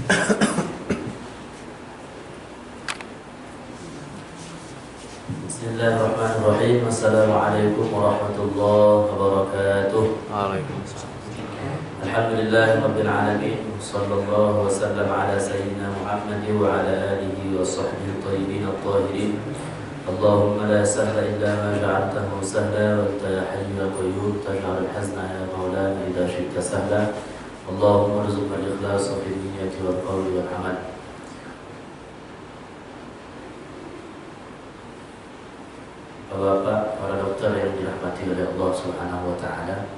Bismillahirrahmanirrahim. Assalamualaikum warahmatullahi wabarakatuh. Waalaikumsalam. Alhamdulillahirabbil alamin. Sallallahu wasallam ala sayyidina Muhammad wa ala alihi wa sahbihi thayyibin at-tahirin. Allahumma la sahla illa ma ja'altahu sahla wa anta ya hayyu ya qayyum taj'al al-hazna ya maulana idza syi'ta sahla. Allahumma arzuqna al-ikhlasa fi niyyati wal qawli wal amal. Bapak, para dokter yang dirahmati oleh Allah Subhanahu wa taala.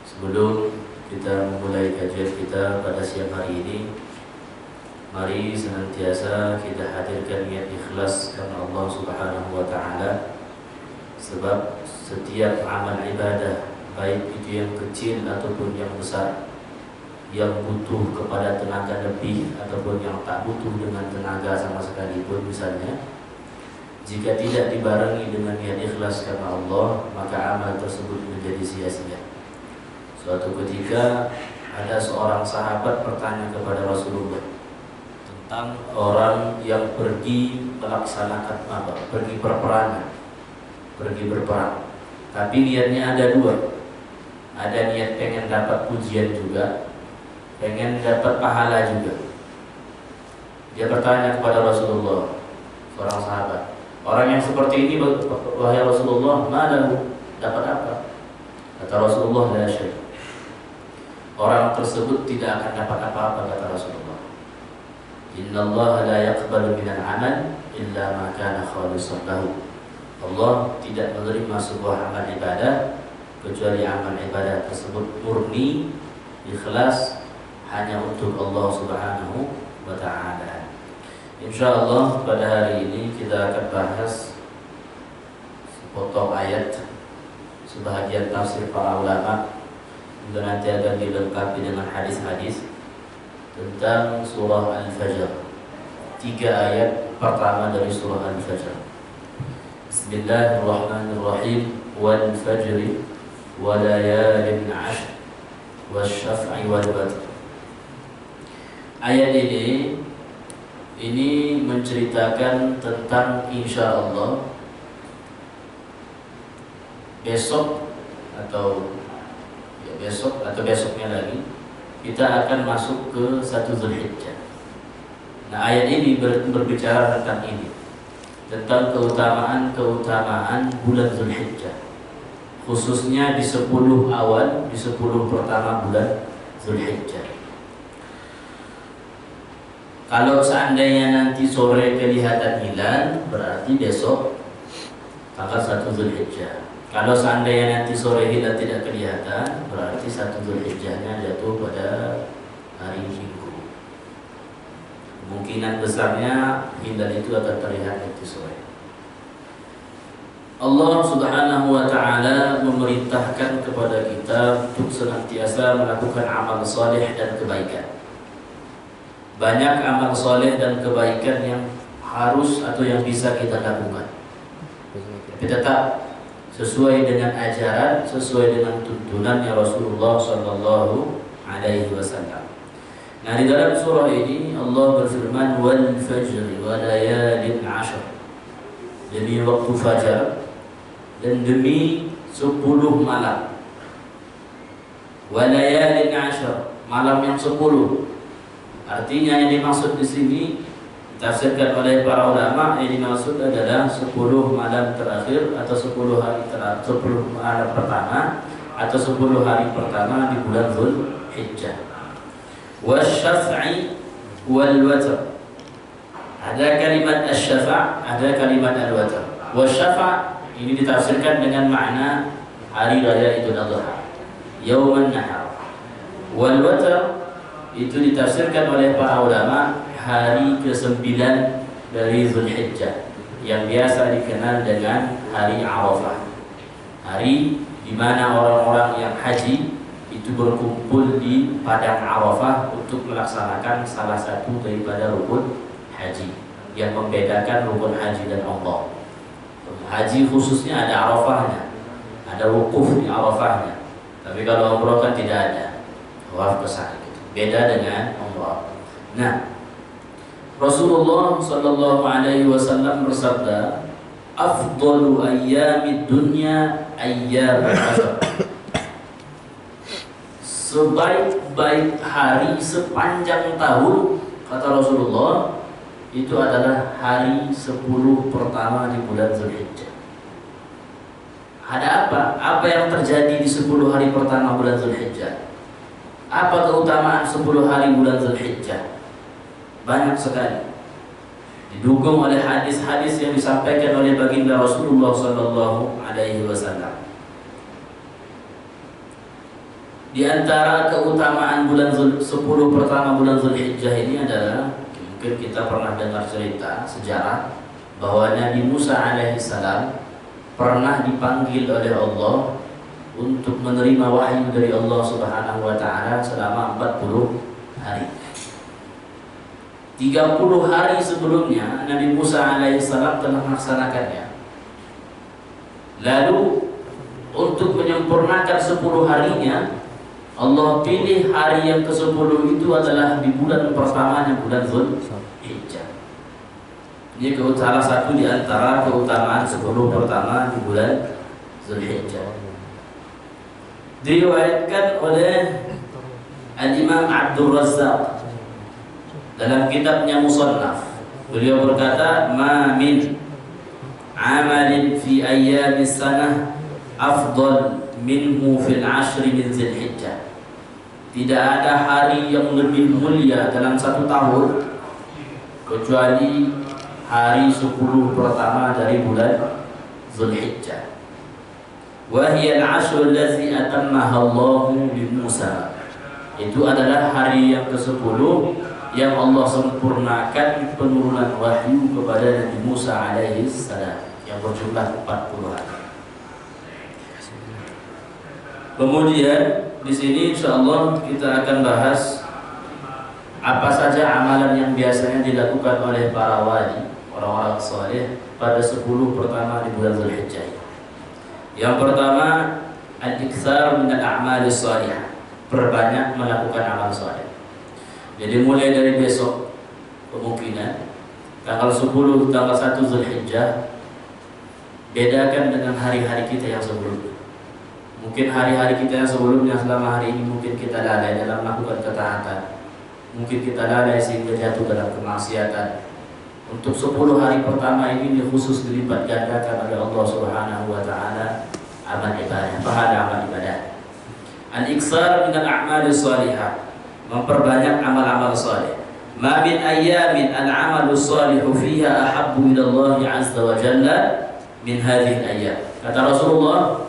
Sebelum kita memulai kajian kita pada siang hari ini, mari senantiasa kita hadirkan niat ikhlas karena Allah Subhanahu wa taala. Sebab setiap amal ibadah, baik itu yang kecil ataupun yang besar, yang butuh kepada tenaga lebih ataupun yang tak butuh dengan tenaga sama sekali pun misalnya, jika tidak dibarengi dengan niat ikhlas karena Allah, maka amal tersebut menjadi sia-sia. Suatu ketika ada seorang sahabat bertanya kepada Rasulullah tentang orang yang pergi melaksanakan pergi berperang, tapi niatnya ada dua. Ada niat pengen dapat pujian juga, pengen dapat pahala juga. Dia bertanya kepada Rasulullah, seorang sahabat, orang yang seperti ini, wahai Rasulullah, madahu, dapat apa? Kata Rasulullah, la syai'. Orang tersebut tidak akan dapat apa-apa, kata Rasulullah. Innallaha la yaqbalu minal amal illa ma kana khalisan lahu. Allah tidak menerima sebuah amal ibadah kecuali amal ibadah tersebut murni, ikhlas, hanya untuk Allah Subhanahu wa ta'ala. InsyaAllah pada hari ini kita akan bahas sepotong ayat, sebahagian tafsir para ulama, juga nanti akan dilengkapi dengan hadis-hadis tentang surah Al-Fajr. 3 ayat pertama dari surah Al-Fajr. Bismillahirrahmanirrahim. Wal fajri wa layalin 'ashr wasyaf'i wal watr. Ayat ini menceritakan tentang insyaallah besok atau besoknya lagi kita akan masuk ke 1 Zulhijjah. Nah, ayat ini berbicara tentang ini, tentang keutamaan bulan Zulhijjah, khususnya di 10 awal, di 10 pertama bulan Zulhijjah. Kalau seandainya nanti sore kelihatan hilal, berarti besok tanggal 1 Zulhijjah. Kalau seandainya nanti sore hilal tidak kelihatan, berarti 1 Zulhijjahnya jatuh pada hari Minggu. Kemungkinan besarnya hilal itu akan terlihat nanti sore. Allah Subhanahu wa ta'ala memerintahkan kepada kita untuk senantiasa melakukan amal saleh dan kebaikan. Banyak amal saleh dan kebaikan yang harus atau yang bisa kita lakukan, tapi tetap sesuai dengan ajaran, sesuai dengan tuntunannya Rasulullah sallallahu alaihi wasallam. Nah, di dalam surah ini Allah berfirman, wal fajri wa layalin 'ashr, demi waktu fajar dan demi 10 malam. Wa layalin 'ashr, malam yang 10. Artinya yang dimaksud di sini ditafsirkan oleh para ulama, yang dimaksud adalah 10 malam terakhir atau 10 hari terakhir, 10 malam pertama atau 10 hari pertama di bulan Zulhijjah. Wasyaf'i wal watr. Ada kalimat asy-syafa', ada kalimat al-watr. Wasyafa' ini ditafsirkan dengan makna hari raya Idul Adha, Yaumun Nahar. Wal watr itu ditafsirkan oleh para ulama hari ke-9 dari Zulhijjah, yang biasa dikenal dengan hari Arafah. Hari di mana orang-orang yang haji itu berkumpul di padang Arafah untuk melaksanakan salah satu daripada rukun haji yang membedakan rukun haji dan umrah. Haji khususnya ada Arafahnya, ada wukuf di Arafahnya. Tapi kalau umrah kan tidak ada, tawaf ke sana. Beda dengan umrah. Nah, Rasulullah sallallahu alaihi wasallam bersabda, "Afdalu ayyamid dunya ayyamul ashr." Sebaik-baik hari sepanjang tahun, kata Rasulullah, itu adalah hari 10 pertama di bulan Zulhijjah. Ada apa? Apa yang terjadi di 10 hari pertama bulan Zulhijjah? Apa keutamaan 10 hari bulan Zulhijjah? Banyak sekali. Didukung oleh hadis-hadis yang disampaikan oleh baginda Rasulullah sallallahu alaihi wasallam. Di antara keutamaan bulan 10 pertama bulan Zulhijjah ini adalah, mungkin kita pernah dengar cerita sejarah bahwa Nabi Musa alaihissalam pernah dipanggil oleh Allah untuk menerima wahyu dari Allah Subhanahu wa taala selama 40 hari. 30 hari sebelumnya Nabi Musa alaihissalam telah melaksanakannya. Lalu untuk menyempurnakan 10 harinya, Allah pilih hari yang ke-10 itu adalah di bulan pertamanya bulan Zulhijjah. Ini salah satu di antara keutamaan 10 pertama di bulan Zulhijjah. Diriwayatkan oleh Al-Imam Abdul Razzaq dalam kitabnya Musannaf. Beliau berkata, "Ma min amalin fi ayyamis sanah afdal minhu fil ashri min Zulhijjah." Tidak ada hari yang lebih mulia dalam satu tahun kecuali hari 10 pertama dari bulan Zulhijjah. Wa hiya al-ashr allazi atammaha Allah li Musa. Itu adalah hari yang ke-10 yang Allah sempurnakan penurunan wahyu kepada Nabi Musa alaihi salam yang berjumlah 40 hari. Kemudian di sini insyaallah kita akan bahas apa saja amalan yang biasanya dilakukan oleh para wali, orang-orang saleh pada 10 pertama di bulan Zulhijjah. Yang pertama, al-iktsar min al-a'mal as-salihah, perbanyak melakukan amal saleh. Jadi mulai dari besok kemungkinan tanggal 10 tanggal 1 Zulhijjah, bedakan dengan hari-hari kita yang sebelumnya. Mungkin hari-hari kita yang sebelumnya selama hari ini mungkin kita lalai dalam melakukan ketaatan, mungkin kita lalai sehingga jatuh dalam kemaksiatan. Untuk 10 hari pertama ini khusus dilipat gandakan oleh Allah Subhanahu wa taala amal ibadah, pahala amal ibadah. Al-iksar min al-a'mal as-salihah, memperbanyak amal-amal saleh. Ma min ayyamin al-'amalu salihu fiha ahabbu ila Allah 'azza wa jalla min hadhihi al-ayyam. Kata Rasulullah,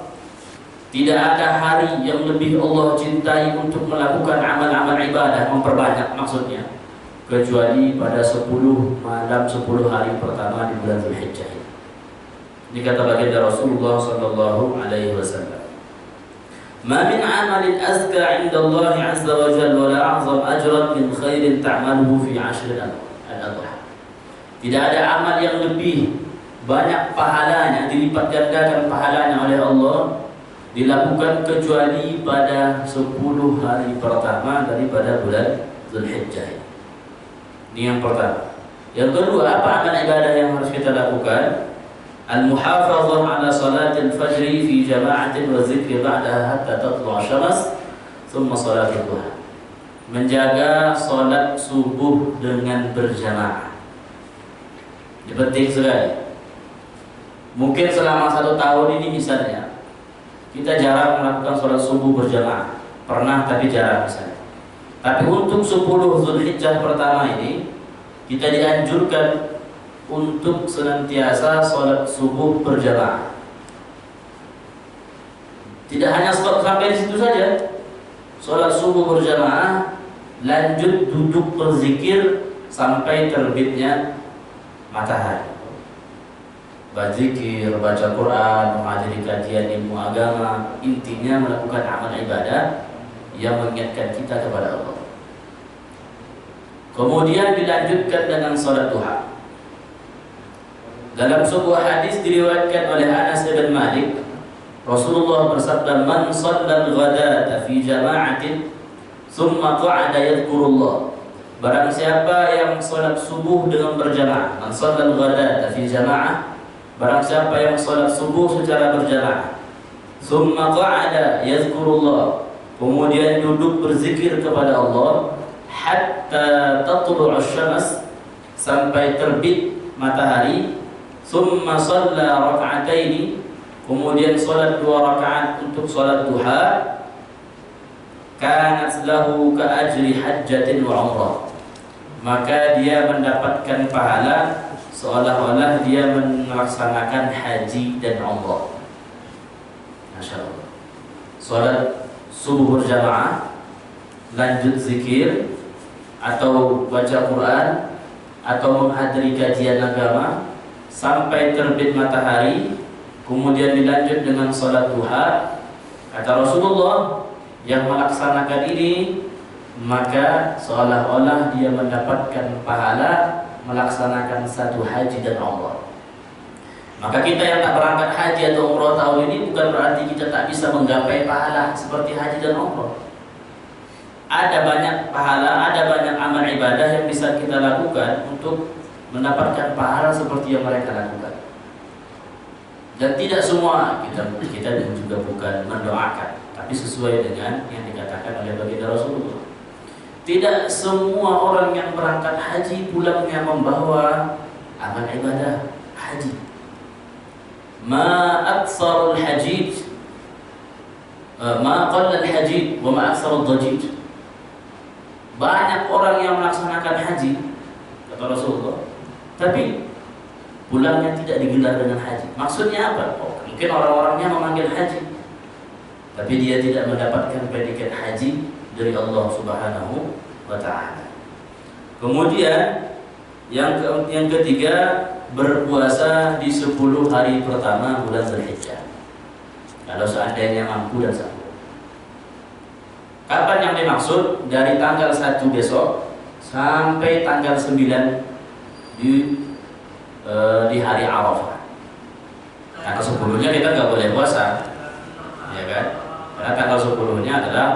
tidak ada hari yang lebih Allah cintai untuk melakukan amal-amal ibadah, memperbanyak maksudnya, kecuali pada 10 malam 10 hari pertama di bulan Zulhijjah. Ini kata baginda Rasulullah sallallahu alaihi wasallam. Ma min amalin azka 'inda Allah 'azza wa jalla wa la a'zam ajran min khairin ta'maluhu fi 'ashr al-adha. Tidak ada amal yang lebih banyak pahalanya, dilipat gandakan pahalanya oleh Allah, dilakukan kecuali pada 10 hari pertama daripada bulan Zulhijjah. Ini yang pertama. Yang kedua, apa amal ibadah yang harus kita lakukan? Al-muhafazah ala salatil fajri fi jama'atin wa zikri ba'daha hatta tatlu'a syams, thumma salatul duha. Menjaga salat subuh dengan berjamaah. Ini penting sekali. Mungkin selama 1 tahun ini misalnya kita jarang melakukan sholat subuh berjamaah, pernah tapi jarang misalnya. Tapi untuk 10 Zulhijjah pertama ini kita dianjurkan untuk senantiasa sholat subuh berjamaah. Tidak hanya sampai di situ saja, sholat subuh berjamaah, lanjut duduk berzikir sampai terbitnya matahari. Berzikir, baca Quran, menghadiri kajian ilmu agama, intinya melakukan amal ibadah yang mengingatkan kita kepada Allah. Kemudian dilanjutkan dengan salat duha. Dalam sebuah hadis diriwayatkan oleh Anas bin Malik, Rasulullah bersabda, "Man shalla al-ghadata fi jama'atin thumma qa'ada yadhkurullah, Barang siapa yang salat subuh dengan berjamaah, man shallal ghadata fi jamaah, barang siapa yang salat subuh secara berjamaah, thumma qa'ada yadhkurullah, kemudian duduk berzikir kepada Allah hatta tatlu'u asy-syams, sampai terbit matahari, thumma shalla rak'ataini, kemudian salat 2 rakaat untuk salat duha, kanat lahu ka ajri hajjatin wa umrah, maka dia mendapatkan pahala seolah-olah dia melaksanakan haji dan umrah. Masya Allah. Salat subuh berjamaah, lanjut zikir atau baca Quran atau menghadiri kajian agama sampai terbit matahari, kemudian dilanjut dengan salat duha. Kata Rasulullah, yang melaksanakan ini maka seolah-olah dia mendapatkan pahala melaksanakan satu haji dan umrah. Maka kita yang tak berangkat haji atau umrah tahun ini bukan berarti kita tak bisa menggapai pahala seperti haji dan umrah. Ada banyak pahala, ada banyak amal ibadah yang bisa kita lakukan untuk mendapatkan pahala seperti yang mereka lakukan. Dan tidak semua kita juga bukan mendoakan, tapi sesuai dengan yang dikatakan oleh baginda Rasulullah. Tidak semua orang yang berangkat haji pulangnya membawa amal ibadah haji. Ma aktsarul hajij, ma qallal hajij wa ma aktsarud dajij. Banyak orang yang melaksanakan haji, kata Rasulullah, tapi pulangnya tidak digelar dengan haji. Maksudnya apa? Mungkin orang-orangnya memanggil haji, tapi dia tidak mendapatkan predikat haji dari Allah Subhanahu wa ta'ala. Kemudian yang ketiga, berpuasa di 10 hari pertama bulan Dzulhijjah, kalau seandainya mampu dan sanggup. Kapan yang dimaksud? Dari tanggal 1 besok sampai tanggal 9 di hari Arafah. Tanggal 10-nya kita nggak boleh puasa, ya kan? Karena tanggal 10-nya adalah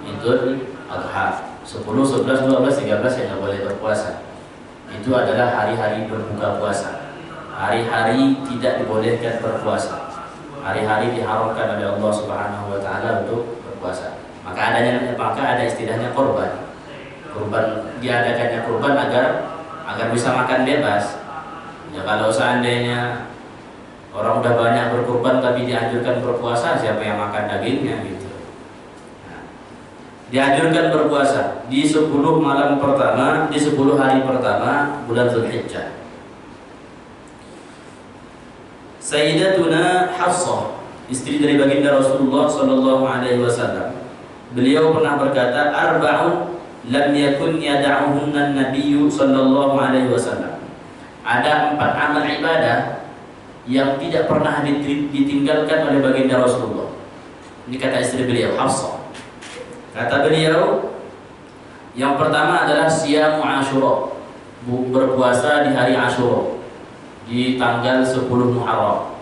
Idul Adha. 10, 11, 12, 13 yang nggak boleh berpuasa. Itu adalah hari-hari berbuka puasa. Hari-hari tidak dibolehkan berpuasa. Hari-hari diharamkan oleh Allah Subhanahu wa ta'ala untuk berpuasa. Maka ada istilahnya korban. Kurban, diadakannya kurban agar bisa makan bebas. Ya, kalau seandainya orang udah banyak berkurban tapi dianjurkan berpuasa, siapa yang makan dagingnya gitu. Nah, dianjurkan berpuasa di 10 malam pertama, di 10 hari pertama bulan Dzulhijjah. Sayyidatuna Hafsah, istri dari baginda Rasulullah sallallahu alaihi wasallam, beliau pernah berkata, arba'un lam yakun yada'uhunna an-nabiyyu sallallahu alaihi wasallam. Ada 4 amal ibadah yang tidak pernah ditinggalkan oleh baginda Rasulullah. Ini kata istri beliau, Hafsah. Kata beliau, yang pertama adalah siyamu Asyura, berpuasa di hari Asyura, di tanggal 10 Muharram.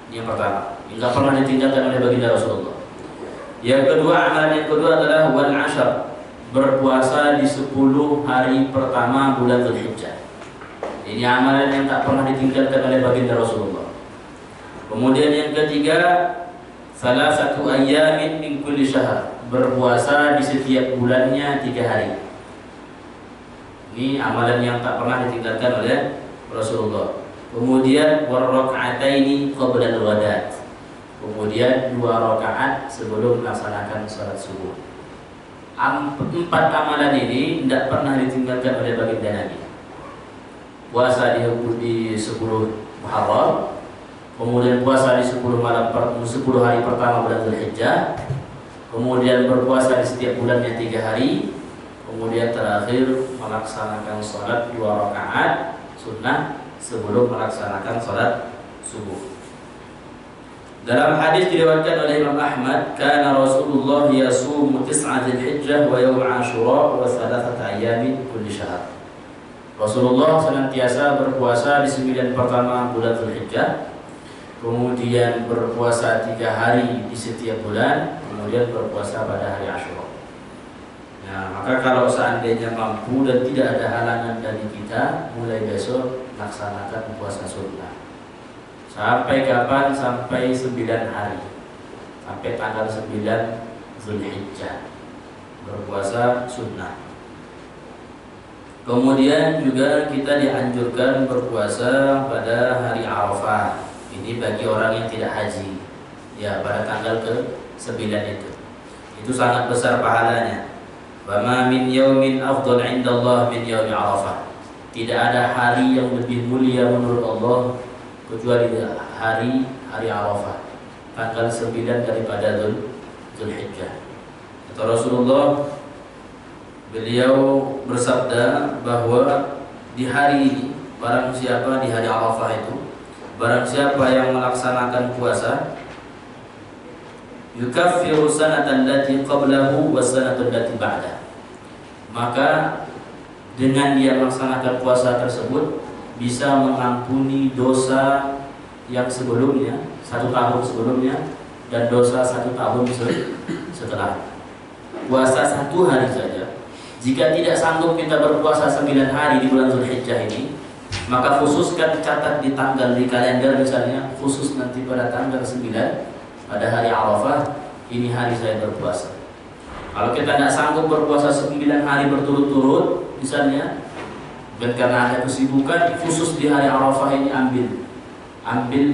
Ini yang pertama, tidak pernah ditinggalkan oleh baginda Rasulullah. Yang kedua, amalan yang kedua adalah wal ashar, berpuasa di 10 hari pertama bulan Dzulhijjah. Ini amalan yang tak pernah ditinggalkan oleh baginda Rasulullah. Kemudian yang ketiga, salah satu ayyamin min kulli syahr, berpuasa di setiap bulannya 3 hari. Ini amalan yang tak pernah ditinggalkan oleh Rasulullah. Kemudian warrak'ataini qabla al-ghadat, kemudian 2 rakaat sebelum melaksanakan salat subuh. 4 amalan ini tidak pernah ditinggalkan oleh baginda Nabi. Puasa di 10 Muharram, kemudian puasa di 10 hari pertama bulan Dzulhijjah, kemudian berpuasa di setiap bulannya 3 hari, kemudian terakhir melaksanakan salat 2 rakaat sunnah sebelum melaksanakan salat subuh. Dalam hadis diriwayatkan oleh Imam Ahmad, kana Rasulullah yasumu 9 Dzulhijjah wa yaum Asyura wa 3 ayyamin kulli syahr. Rasulullah senantiasa berpuasa di 9 pertama bulan Dzulhijjah, kemudian berpuasa 3 hari di setiap bulan, kemudian berpuasa pada hari Asyura. Nah, maka kalau seandainya mampu dan tidak ada halangan dari kita, mulai besok laksanakan puasa sunnah. Sampai kapan? Sampai 9 hari. Sampai tanggal 9 Zulhijjah. Berpuasa sunnah. Kemudian juga kita dianjurkan berpuasa pada hari Arafah. Ini bagi orang yang tidak haji. Ya, pada tanggal ke-9 itu. Itu sangat besar pahalanya. Wa ma min yaumin afdal 'indallah min yaumi Arafah. Tidak ada hari yang lebih mulia menurut Allah kecuali hari Arafah. Tanggal 9 daripada Zulhijjah. Kata Rasulullah, beliau bersabda bahwa di hari ini, barang siapa di hari Arafah itu, barang siapa yang melaksanakan puasa, yukaffiru sanatan allati qablahu wa sanatan allati ba'dah. Maka dengan dia melaksanakan puasa tersebut bisa mengampuni dosa yang sebelumnya, 1 tahun sebelumnya, dan dosa 1 tahun setelah. Puasa 1 hari saja. Jika tidak sanggup kita berpuasa 9 hari di bulan Zulhijjah ini, maka khususkan catat di tanggal di kalender misalnya, khusus nanti pada tanggal 9 pada hari Arafah, ini hari saya berpuasa. Kalau kita tidak sanggup berpuasa 9 hari berturut-turut misalnya, dan karena ada kesibukan, khusus di hari Arafah ini ambil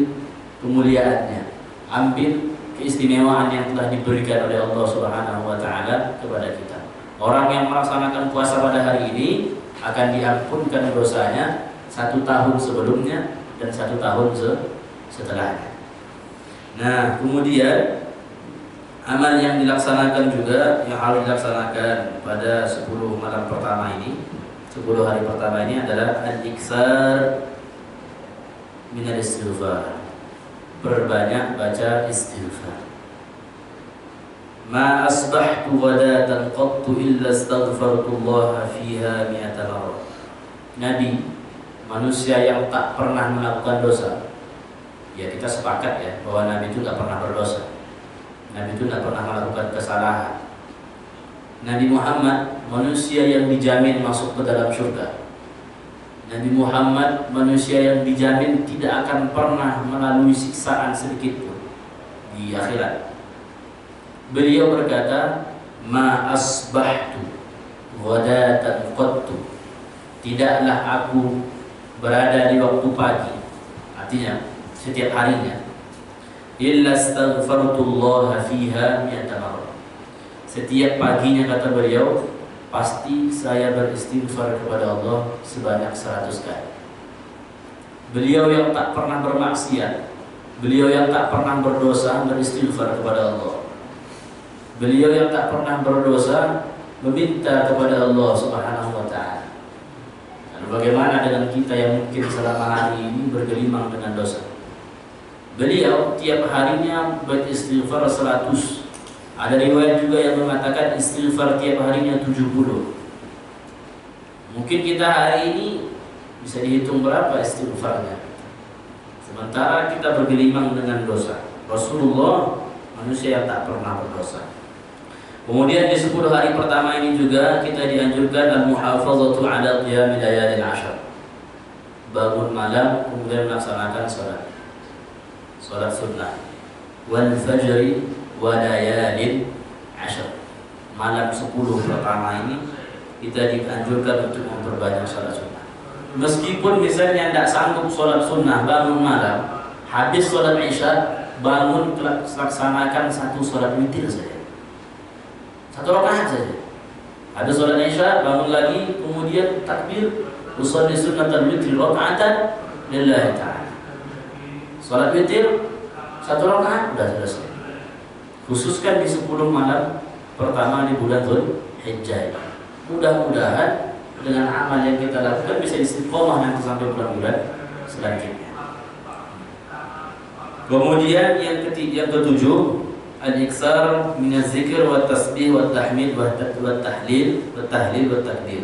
kemuliaannya, ambil keistimewaan yang telah diberikan oleh Allah Subhanahu wa taala kepada kita. Orang yang melaksanakan puasa pada hari ini akan diampunkan dosanya 1 tahun sebelumnya dan 1 tahun setelahnya. Nah, kemudian amal yang dilaksanakan juga, yang harus dilaksanakan pada 10 malam pertama ini, 10 hari pertama ini adalah al-iksar minal istighfar. Perbanyak baca istighfar. Ma asbahtu ghadatan qattu illa astaghfartullah fiha mi'ata marrah. Nabi, manusia yang tak pernah melakukan dosa. Ya, kita sepakat ya bahwa Nabi itu tak pernah berdosa. Nabi itu tak pernah melakukan kesalahan. Nabi Muhammad, manusia yang dijamin masuk ke dalam surga. Nabi Muhammad, manusia yang dijamin tidak akan pernah melalui siksaan sedikit pun di akhirat. Beliau berkata, ma asbahtu ghadatan qattu. Tidaklah aku berada di waktu pagi, artinya setiap harinya, illa astaghfartullah fiha mi'ata marrah. Setiap paginya, kata beliau, pasti saya beristighfar kepada Allah sebanyak 100 kali. Beliau yang tak pernah bermaksiat, beliau yang tak pernah berdosa, beristighfar kepada Allah. Beliau yang tak pernah berdosa meminta kepada Allah Subhanahu wa taala. Lalu bagaimana dengan kita yang mungkin selama hari ini bergelimang dengan dosa? Beliau tiap harinya beristighfar 100. Ada riwayat juga yang mengatakan istighfar tiap harinya 70. Mungkin kita hari ini bisa dihitung berapa istighfarnya. Sementara kita bergelimang dengan dosa. Rasulullah manusia yang tak pernah berdosa. Kemudian di 10 hari pertama ini juga kita dianjurkan al-muhafazatu ala qiyamil layalil 'ashr. Bangun malam kemudian melaksanakan salat sunnah. Wal fajri wa layalin 'ashr. Malam 10 pertama ini kita dianjurkan untuk memperbanyak salat sunnah. Meskipun misalnya tidak sanggup salat sunnah bangun malam, habis salat isya bangun laksanakan 1 salat witir saja. 1 rakaat saja. Ada salat isya, bangun lagi, kemudian takbir, usolli sunnatal witri raka'atan lillahi ta'ala. Salat witir 1 rakaat sudah selesai. Khususkan di 10 malam pertama di bulan Zulhijjah. Mudah-mudahan dengan amal yang kita lakukan bisa istiqomah nanti sampai bulan-bulan selanjutnya. Kemudian yang ketujuh, al-iksar min az-zikr wa tasbih wa tahmid wa tahlil wa tahlil wa takbir.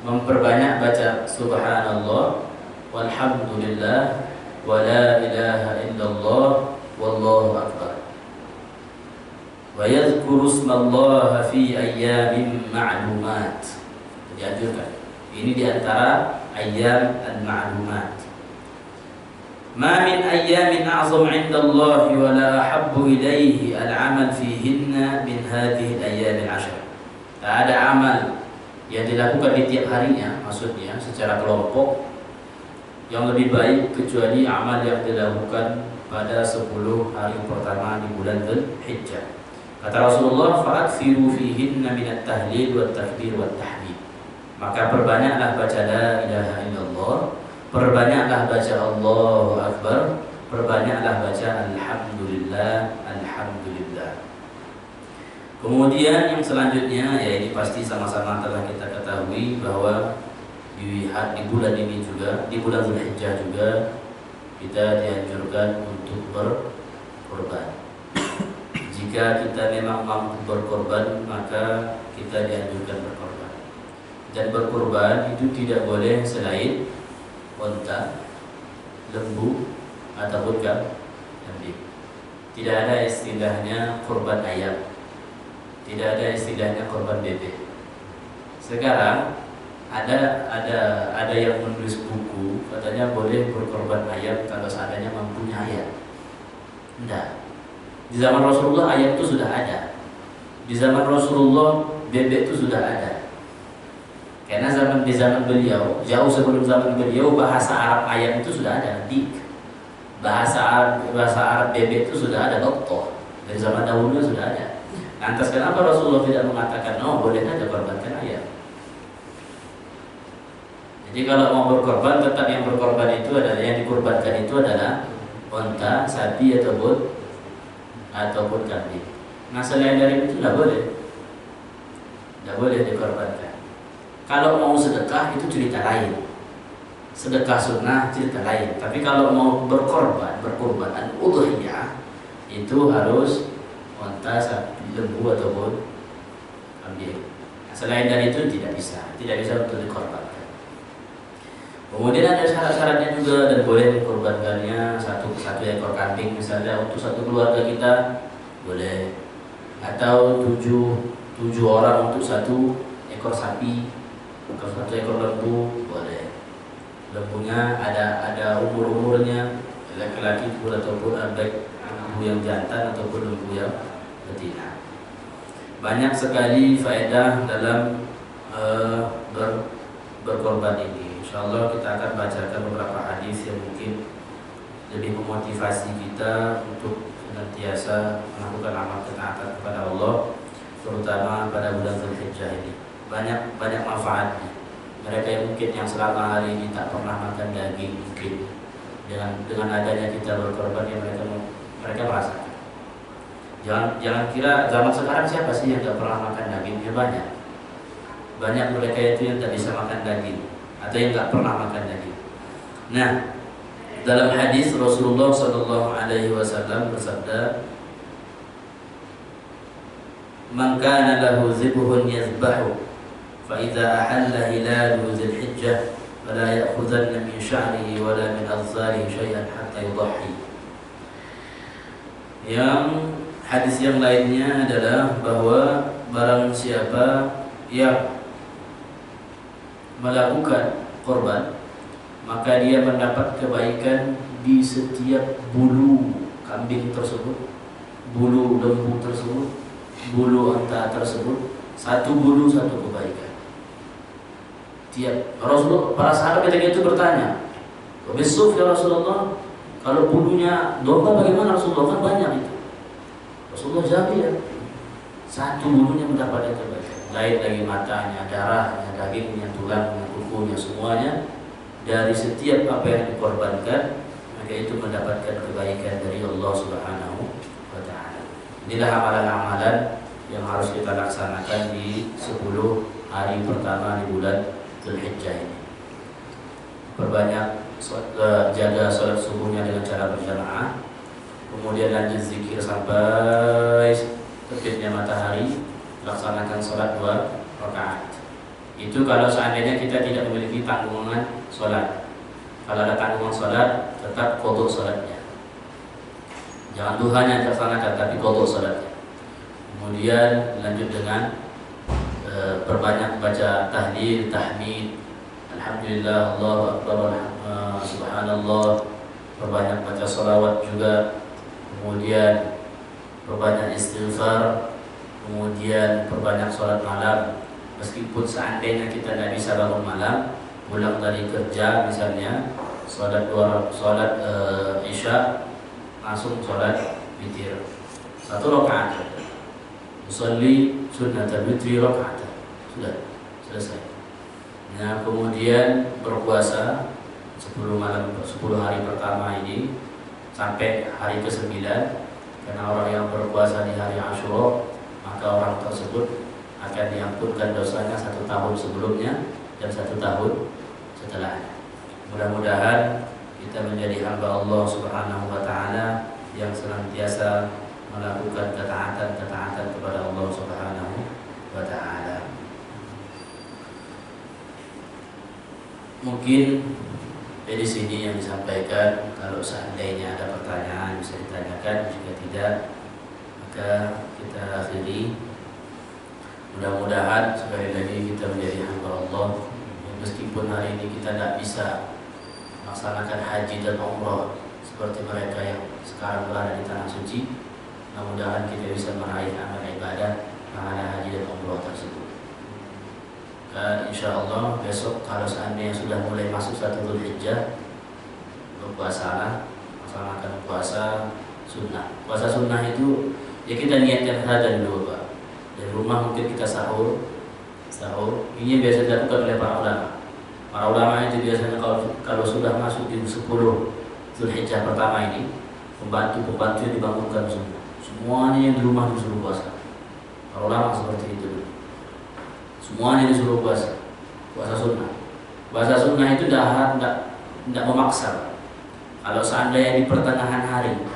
Memperbanyak baca subhanallah walhamdulillah wa la ilaha illallah wallahu akbar. wa yadhkuru ismallaha fi ayyamin ma'lumat. Dianjurkan. Ini diantara ayyam al-ma'lumat. Ma min ayyamin a'zam 'inda Allah wa la ahabbu ilayhi al-'amal fihinna min hadhihi al-ayyam al-'ashr. Tak ada amal yang dilakukan di tiap harinya, maksudnya secara kelompok, yang lebih baik kecuali amal yang dilakukan pada 10 hari pertama di bulan Dzulhijjah. Kata Rasulullah, fa'akthiru fihinna min at-tahlil wa at-takbir wa at-tahmid. Maka perbanyaklah baca la ilaha illallah, perbanyaklah baca Allahu Akbar, perbanyaklah baca alhamdulillah, alhamdulillah. Kemudian yang selanjutnya, ya ini pasti sama-sama telah kita ketahui bahwa di bulan ini juga, di bulan Dzulhijjah juga, kita dianjurkan untuk berkorban. Jika kita memang mampu berkorban, maka kita dianjurkan berkorban. Dan berkorban itu tidak boleh selain unta, lembu, ataupun kambing. Tidak ada istilahnya korban ayam. Tidak ada istilahnya korban bebek. Sekarang ada yang menulis buku katanya boleh berkorban ayam kalau seadanya mampunya ayam. Tidak. Di zaman Rasulullah ayam itu sudah ada. Di zaman Rasulullah bebek itu sudah ada. Karena di zaman beliau, jauh sebelum zaman beliau, bahasa Arab ayam itu sudah ada. Bahasa Arab bebek itu sudah ada, doktor. Dari zaman dahulu sudah ada. Lantas kenapa Rasulullah tidak mengatakan, oh boleh saja korbankan ayam? Jadi kalau mau berkorban, tetap yang berkorban itu adalah, yang dikorbankan itu adalah unta, sapi ataupun kambing. Nah selain dari itu tidak boleh dikorbankan. Kalau mau sedekah itu cerita lain, sedekah sunnah cerita lain. Tapi kalau mau berkorban al-udhiyah itu harus unta, sapi, lembu ataupun kambing. Nah, selain dari itu tidak bisa untuk dikorbankan. Kemudian ada syarat-syaratnya juga, dan boleh mengkorbankannya satu ekor kambing misalnya untuk satu keluarga kita boleh, atau tujuh orang untuk satu ekor sapi, untuk satu ekor lembu boleh. Lembunya ada umurnya, laki-laki ataupun baik lembu yang jantan ataupun lembu yang betina. Banyak sekali faedah dalam berkorban ini. Insyaallah kita akan bacakan beberapa hadis yang mungkin lebih memotivasi kita untuk senantiasa melakukan amal ketaatan kepada Allah, terutama pada bulan Dzulhijjah ini. Banyak manfaatnya. Mereka yang mungkin yang selama hari ini tak pernah makan daging, mungkin dengan adanya kita berkorban, yang mereka merasakan. Jangan kira zaman sekarang siapa sih yang tak pernah makan daging? Ya banyak mereka itu yang tak bisa makan daging atau yang tak pernah makan daging. Nah, dalam hadis Rasulullah SAW bersabda, "Man kana lahu zibhun yazbahu, fa idza ahalla hilalu dzulhijjah fala ya'khudhanna min sya'rihi wala min azharihi syai'an hatta yudhhi." Yang hadis yang lainnya adalah bahwa barang siapa yang melakukan korban, maka dia mendapat kebaikan di setiap bulu kambing tersebut, bulu lembu tersebut, bulu unta tersebut. Satu bulu satu kebaikan. Tiap Rasulullah, para sahabat ketika itu bertanya, "Besok ya Rasulullah, kalau bulunya domba bagaimana Rasulullah? Kan banyak itu." Rasulullah jawab, ya, satu bulunya mendapat kebaikan. Lain lagi matanya, darahnya, dagingnya, tulangnya, kukunya, semuanya. Dari setiap apa yang dikorbankan, maka itu mendapatkan kebaikan dari Allah Subhanahu wa Ta'ala. Inilah amalan-amalan yang harus kita laksanakan di 10 hari pertama di bulan Dzulhijjah ini. Perbanyak jaga sholat subuhnya dengan cara berjamaah, kemudian lanjut zikir sampai terbitnya matahari, laksanakan sholat 2 rakaat. Itu kalau seandainya kita tidak memiliki tanggungan sholat. Kalau ada tanggungan sholat, tetap qadha sholatnya. Jangan duhanya laksanakan, tapi qadha sholatnya. Kemudian lanjut dengan perbanyak baca tahlil, tahmid, alhamdulillah, Allahu akbar, subhanallah, perbanyak baca salawat juga. Kemudian perbanyak istighfar, kemudian perbanyak sholat malam. Meskipun seandainya kita tidak bisa bangun malam, pulang dari kerja misalnya, sholat isya, langsung sholat witir 1 rakaat. Usolli sunnatal witri rakaat. Sudah selesai. Nah, kemudian berpuasa 10 hari pertama ini sampai hari ke-9. Karena orang yang berpuasa di hari Asyura, maka orang tersebut akan diampunkan dosanya 1 tahun sebelumnya dan 1 tahun setelahnya. Mudah-mudahan kita menjadi hamba Allah Subhanahu wa taala yang senantiasa melakukan ketaatan kepada Allah Subhanahu wa taala. Mungkin dari sini yang disampaikan. Kalau seandainya ada pertanyaan bisa ditanyakan, jika tidak maka kita akhiri. Mudah-mudahan sekali lagi kita menjadi hamba Allah. Meskipun hari ini kita tidak bisa melaksanakan haji dan umrah seperti mereka yang sekarang berada di tanah suci, mudah-mudahan kita bisa meraih amal ibadah pahala haji dan umrah tersebut. Dan insya Allah besok kalau seandainya sudah mulai masuk 1 Dzulhijjah, berpuasalah, melaksanakan puasa sunnah. Puasa sunnah itu ya kita niatkan saja dulu, Pak. Dari rumah mungkin kita sahur. Ini biasa dilakukan oleh para ulama. Para ulama itu biasanya kalau sudah masuk di 10 Dzulhijjah pertama ini, pembantu yang dibangunkan semua. Semuanya yang di rumah disuruh puasa. Para ulama seperti itu dulu. Semuanya disuruh puasa sunnah. Puasa sunnah itu tidak memaksa. Kalau seandainya di pertengahan hari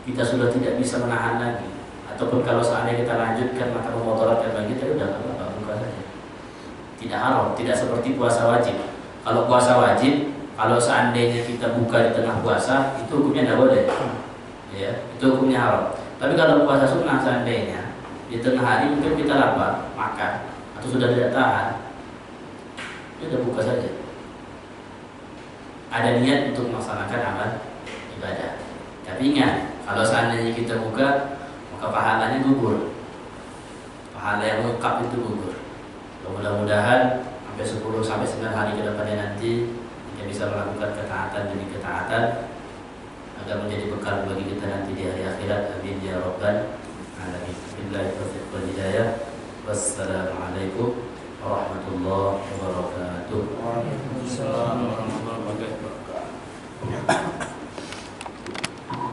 kita sudah tidak bisa menahan lagi, ataupun kalau seandainya kita lanjutkan maka memotoratkan lagi, kita udah apa-apa, buka saja. Tidak haram, tidak seperti puasa wajib. Kalau puasa wajib, kalau seandainya kita buka di tengah puasa, itu hukumnya tidak boleh, ya, itu hukumnya haram. Tapi kalau puasa sunnah seandainya di tengah hari mungkin kita lapar, makan, atau sudah tidak tahan, ya udah buka saja. Ada niat untuk melaksanakan amal ibadah. Tapi ingat, kalau seandainya kita buka, maka pahalanya gugur. Pahala yang lengkap itu gugur. Mudah-mudahan sampai 10 sampai 9 hari ke depannya nanti kita bisa melakukan ketaatan demi ketaatan agar menjadi bekal bagi kita nanti di hari akhirat. Amin ya rabbal alamin. Billahi taufiq wal hidayah. Wassalamualaikum warahmatullahi wabarakatuh. Waalaikumsalam warahmatullahi wabarakatuh.